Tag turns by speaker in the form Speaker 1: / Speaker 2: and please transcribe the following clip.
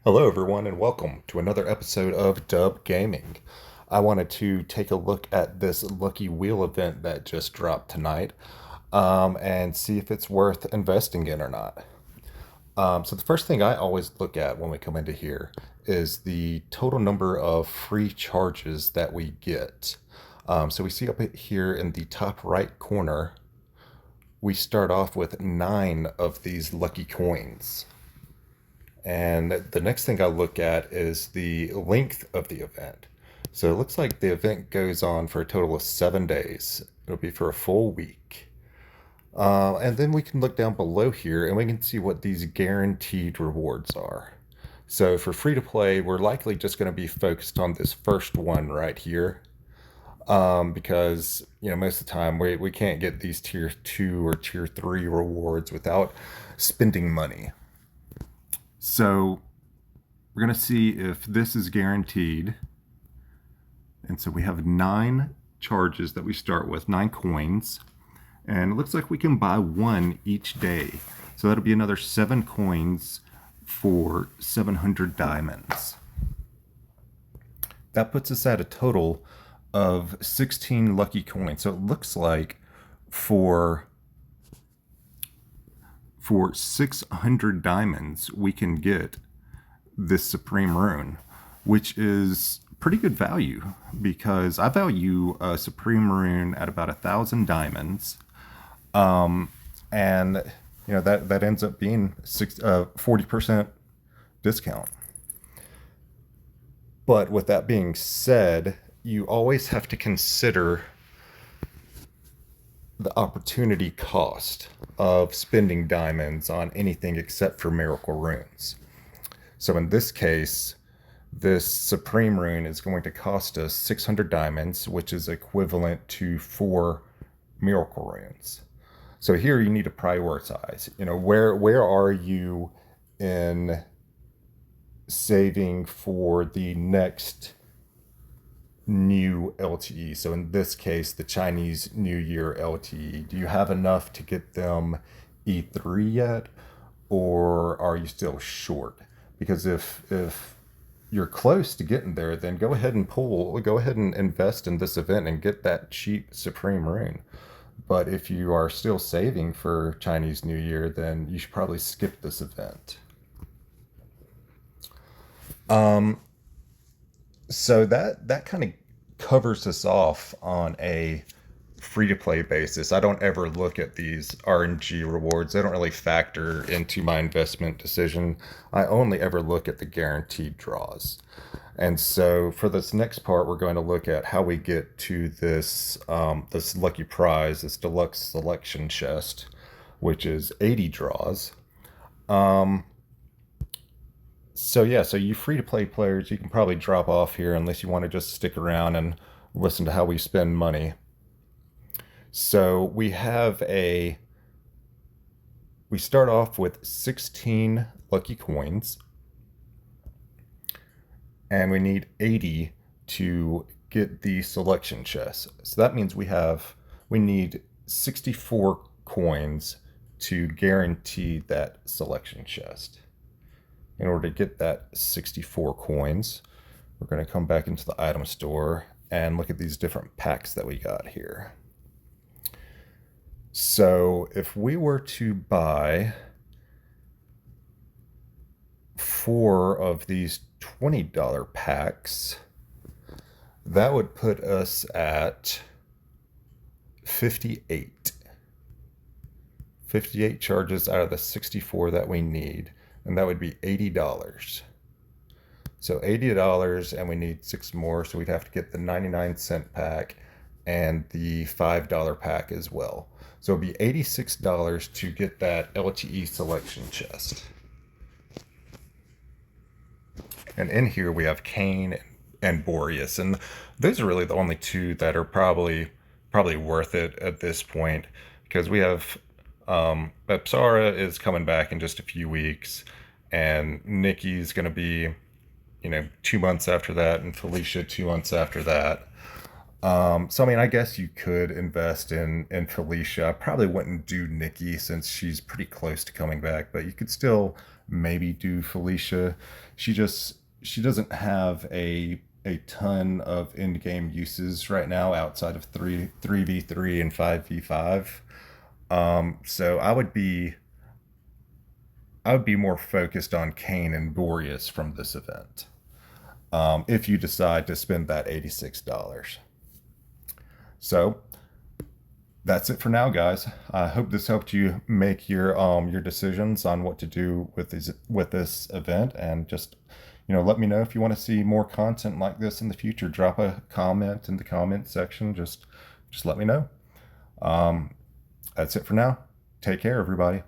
Speaker 1: Hello, everyone, and welcome to another episode of Dub Gaming. I wanted to take a look at this Lucky Wheel event that just dropped tonight and see if it's worth investing in or not. So, the first thing I always look at when we come into here is the total number of free charges that we get. So, we see up here in the top right corner, we start off with 9 of these lucky coins. And the next thing I look at is the length of the event. So it looks like the event goes on for a total of 7 days. It'll be for a full week. And then we can look down below here and we can see what these guaranteed rewards are. So for free to play, we're likely just going to be focused on this first one right here. Because, most of the time we can't get these tier 2 or tier 3 rewards without spending money. So we're going to see if this is guaranteed. And so we have 9 charges that we start with, 9 coins. And it looks like we can buy 1 each day. So that'll be another 7 coins for 700 diamonds. That puts us at a total of 16 lucky coins. So it looks like for 600 diamonds, we can get this Supreme Rune, which is pretty good value because I value a Supreme Rune at about 1,000 diamonds. And that ends up being 40% discount. But with that being said, you always have to consider the opportunity cost of spending diamonds on anything except for miracle runes. So in this case, this Supreme Rune is going to cost us 600 diamonds, which is equivalent to 4 miracle runes. So here you need to prioritize. Where are you in saving for the next new LTE? So in this case, the Chinese New Year LTE. Do you have enough to get them E3 yet, or are you still short? Because if you're close to getting there, then go ahead and invest in this event and get that cheap Supreme Rune. But if you are still saving for Chinese New Year, then you should probably skip this event. So that kind of covers us off on a free-to-play basis. I don't ever look at these RNG rewards. They don't really factor into my investment decision. I only ever look at the guaranteed draws. And so for this next part, we're going to look at how we get to this this lucky prize, this deluxe selection chest, which is 80 draws. So you free-to-play players, you can probably drop off here unless you want to just stick around and listen to how we spend money. So we start off with 16 lucky coins, and we need 80 to get the selection chest. So that means we need 64 coins to guarantee that selection chest. In order to get that 64 coins, we're going to come back into the item store and look at these different packs that we got here. So if we were to buy 4 of these $20 packs, that would put us at 58. 58 charges out of the 64 that we need, and that would be $80. So $80, and we need 6 more, so we'd have to get the 99-cent pack and the $5 pack as well. So it'd be $86 to get that LTE selection chest. And in here we have Kane and Boreas, and those are really the only 2 that are probably worth it at this point, because we have Bepsara is coming back in just a few weeks, and Nikki's going to be 2 months after that, and Felicia 2 months after that. I guess you could invest in Felicia. I probably wouldn't do Nikki since she's pretty close to coming back, but you could still maybe do Felicia. She doesn't have a ton of in-game uses right now outside of 3v3 and 5v5. So I would be more focused on Kane and Boreas from this event. If you decide to spend that $86. So that's it for now, guys. I hope this helped you make your decisions on what to do with this event, and just let me know if you want to see more content like this in the future. Drop a comment in the comment section. Just let me know. That's it for now. Take care, everybody.